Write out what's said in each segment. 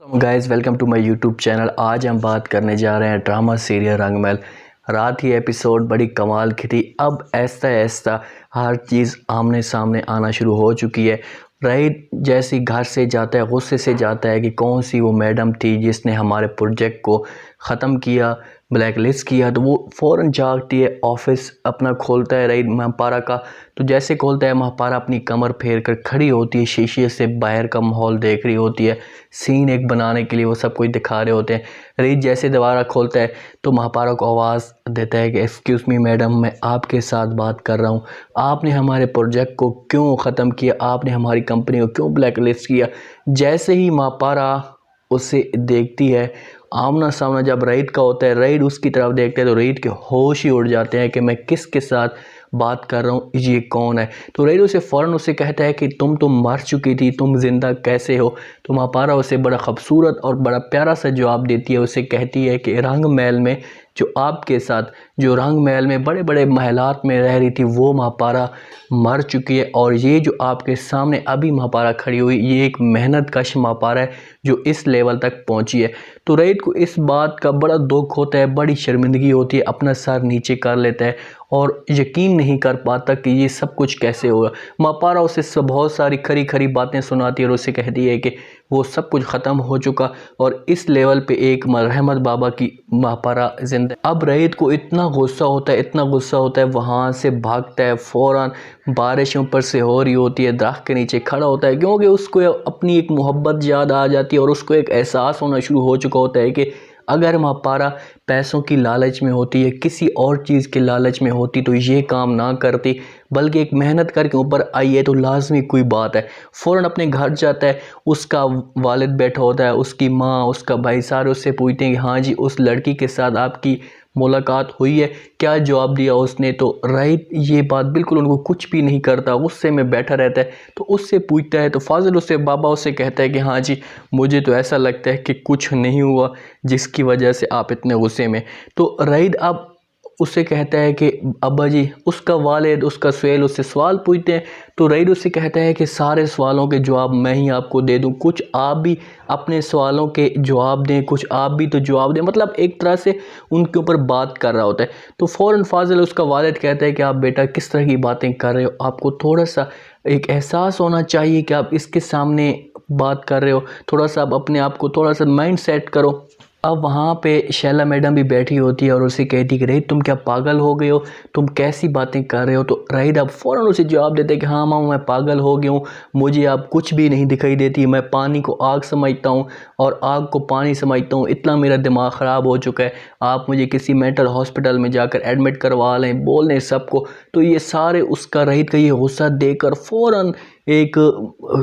Guys welcome to my YouTube channel. आज हम बात करने जा रहे हैं ड्रामा सीरियल रंगमहल। रात ही एपिसोड बड़ी कमाल की थी। अब ऐसा ऐसा हर चीज़ आमने सामने आना शुरू हो चुकी है। राइट जैसी घर से जाता है, गुस्से से जाता है कि कौन सी वो मैडम थी जिसने हमारे प्रोजेक्ट को ख़त्म किया, ब्लैक लिस्ट किया। तो वो फ़ौरन जागती है, ऑफिस अपना खोलता है राइट महापारा का। तो जैसे खोलता है महापारा अपनी कमर फेर कर खड़ी होती है, शीशे से बाहर का माहौल देख रही होती है। सीन एक बनाने के लिए वो सब कुछ दिखा रहे होते हैं। रीत जैसे दोबारा खोलता है तो महापारा को आवाज़ देता है कि एक्सक्यूज़ मी मैडम, मैं आपके साथ बात कर रहा हूँ। आपने हमारे प्रोजेक्ट को क्यों ख़त्म किया, आपने हमारी कंपनी को क्यों ब्लैक लिस्ट किया। जैसे ही महापारा उसे देखती है, आमना सामना जब रईद का होता है, रईद उसकी तरफ देखते हैं तो रईद के होश ही उड़ जाते हैं कि मैं किसके साथ बात कर रहा हूँ, ये कौन है। तो रईद उसे फ़ौरन उसे कहता है कि तुम तो मर चुकी थी, तुम ज़िंदा कैसे हो। तो महापारा उसे बड़ा खूबसूरत और बड़ा प्यारा सा जवाब देती है। उसे कहती है कि रंग महल में जो आपके साथ, जो रंग महल में बड़े बड़े महलात में रह रही थी, वो महापारा मर चुकी है। और ये जो आपके सामने अभी महापारा खड़ी हुई, ये एक मेहनत कश महापारा है जो इस लेवल तक पहुंची है। तो रईद को इस बात का बड़ा दुख होता है, बड़ी शर्मिंदगी होती है, अपना सर नीचे कर लेता है और यकीन नहीं कर पाता कि ये सब कुछ कैसे होगा। महापारा उसे बहुत सारी खरी खरी बातें सुनाती है और उसे कहती है कि वो सब कुछ ख़त्म हो चुका और इस लेवल पे एक रहमत बाबा की महापारा जिंदा। अब रईद को इतना गुस्सा होता है, इतना गुस्सा होता है, वहाँ से भागता है फ़ौरन। बारिश ऊपर से हो रही होती है, दरख्त के नीचे खड़ा होता है क्योंकि उसको अपनी एक मोहब्बत याद आ जाती है और उसको एक एहसास होना शुरू हो चुका होता है कि अगर महापारा पैसों की लालच में होती है, किसी और चीज़ के लालच में होती तो ये काम ना करती, बल्कि एक मेहनत करके ऊपर आई है तो लाजमी कोई बात है। फ़ौरन अपने घर जाता है, उसका वालिद बैठा होता है, उसकी माँ, उसका भाई, सारे उससे पूछते हैं कि हाँ जी उस लड़की के साथ आपकी मुलाकात हुई है, क्या जवाब दिया उसने। तो राइट ये बात बिल्कुल उनको कुछ भी नहीं करता, गुस्से में बैठा रहता है। तो उससे पूछता है तो फाजिल उससे बाबा उससे कहता है कि हाँ जी मुझे तो ऐसा लगता है कि कुछ नहीं हुआ जिसकी वजह से आप इतने गुस्से में। तो राइड अब उससे कहता है कि अब्बा जी, उसका वालिद, उसका सुहेल उससे सवाल पूछते हैं। तो रईद उससे कहता है कि सारे सवालों के जवाब मैं ही आपको दे दूं, कुछ आप भी अपने सवालों के जवाब दें, कुछ आप भी तो जवाब दें। मतलब एक तरह से उनके ऊपर बात कर रहा होता है। तो फ़ौरन फाजिल उसका वालिद कहता है कि आप बेटा किस तरह की बातें कर रहे हो, आपको थोड़ा सा एक एहसास होना चाहिए कि आप इसके सामने बात कर रहे हो, थोड़ा सा आप अपने आप को थोड़ा सा माइंड सेट करो। अब वहाँ पे शैला मैडम भी बैठी होती है और उसे कहती है कि रईद तुम क्या पागल हो गए हो, तुम कैसी बातें कर रहे हो। तो रईद अब फ़ौरन उसे जवाब देते हैं कि हाँ माँ मैं पागल हो गया हूँ, मुझे अब कुछ भी नहीं दिखाई देती, मैं पानी को आग समझता हूँ और आग को पानी समझता हूँ, इतना मेरा दिमाग ख़राब हो चुका है, आप मुझे किसी मेंटल हॉस्पिटल में जाकर एडमिट करवा लें, बोल लें सबको। तो ये सारे उसका रईद का ये गुस्सा देकर फ़ौरन एक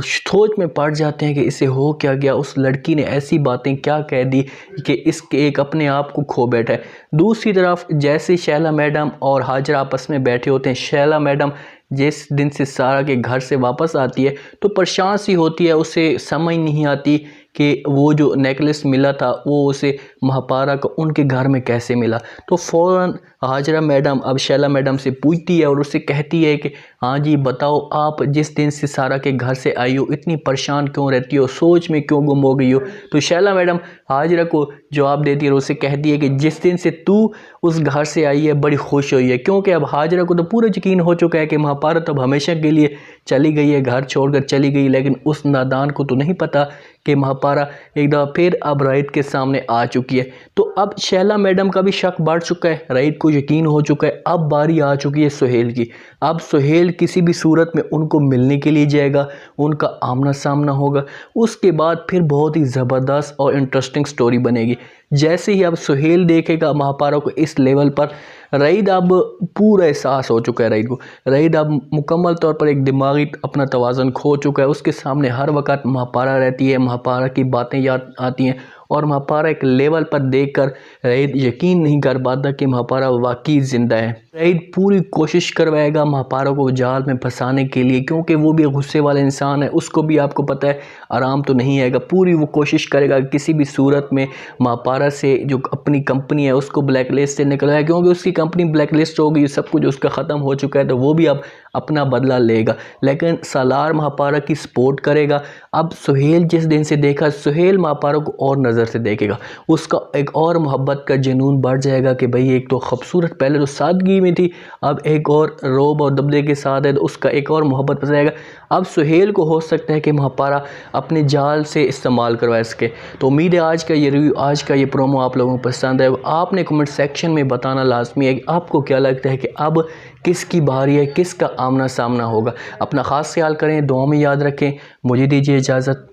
सोच में पड़ जाते हैं कि इसे हो क्या गया, उस लड़की ने ऐसी बातें क्या कह दी कि इसके एक अपने आप को खो बैठा है। दूसरी तरफ जैसे शैला मैडम और हाजरा आपस में बैठे होते हैं, शैला मैडम जिस दिन से सारा के घर से वापस आती है तो परेशान सी होती है, उसे समझ नहीं आती कि वो जो नेकलेस मिला था वो उसे महापारा को उनके घर में कैसे मिला। तो फ़ौरन हाजरा मैडम अब शैला मैडम से पूछती है और उससे कहती है कि हाँ जी बताओ, आप जिस दिन से सारा के घर से आई हो इतनी परेशान क्यों रहती हो, सोच में क्यों गुम हो गई हो। तो शैला मैडम हाजरा को जवाब देती है और उससे कहती है कि जिस दिन से तू उस घर से आई है बड़ी खुश हुई है, क्योंकि अब हाजरा को तो पूरा यकीन हो चुका है कि महापारा अब हमेशा के लिए चली गई है, घर छोड़कर चली गई। लेकिन उस नादान को तो नहीं पता कि महापारा एक दफ़ा फिर अब रईद के सामने आ चुकी है। तो अब शैला मैडम का भी शक बढ़ चुका है, रईद को यकीन हो चुका है। अब बारी आ चुकी है सुहेल की। अब सुहेल किसी भी सूरत में उनको मिलने के लिए जाएगा, उनका आमना सामना होगा, उसके बाद फिर बहुत ही ज़बरदस्त और इंटरेस्टिंग स्टोरी बनेगी। जैसे ही अब सुहेल देखेगा महापारा को इस लेवल पर, रईद अब पूरा एहसास हो चुका है रईद को, रईद अब मुकम्मल तौर पर एक दिमागी अपना तवाज़ुन खो चुका है। उसके सामने हर वक्त महापारा रहती है, महापारा की बातें याद आती हैं और महापारा एक लेवल पर देखकर रईद यकीन नहीं कर पाता कि महापारा वाकई ज़िंदा है। सईद पूरी कोशिश करवाएगा महापारा को जाल में फंसाने के लिए, क्योंकि वो भी गुस्से वाला इंसान है, उसको भी आपको पता है आराम तो नहीं आएगा। पूरी वो कोशिश करेगा किसी भी सूरत में महापारा से जो अपनी कंपनी है उसको ब्लैकलिस्ट से निकलवाएगा, क्योंकि उसकी कंपनी ब्लैकलिस्ट हो गई, सब कुछ उसका ख़त्म हो चुका है, तो वो भी अब अपना बदला लेगा। लेकिन सालार महापारा की सपोर्ट करेगा। अब सुहेल जिस दिन से देखा, सुहेल महापारा को और नज़र से देखेगा, उसका एक और मोहब्बत का जुनून बढ़ जाएगा कि भाई एक तो खूबसूरत पहले तो सादगी में थी, अब एक और रोब और दबदे के साथ है, तो उसका एक और मोहब्बत बढ़ जाएगा। अब सुहेल को हो सकता है कि महापारा अपने जाल से इस्तेमाल करवाए इसके। तो उम्मीद है आज का ये रिव्यू, आज का ये प्रोमो आप लोगों को पसंद है। आपने कमेंट सेक्शन में बताना लाजमी है कि आपको क्या लगता है कि अब किसकी बारी है, किसका आमना सामना होगा। अपना ख़ास ख्याल करें, दुआ में याद रखें। मुझे दीजिए इजाज़त।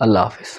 अल्लाह हाफ़िज़।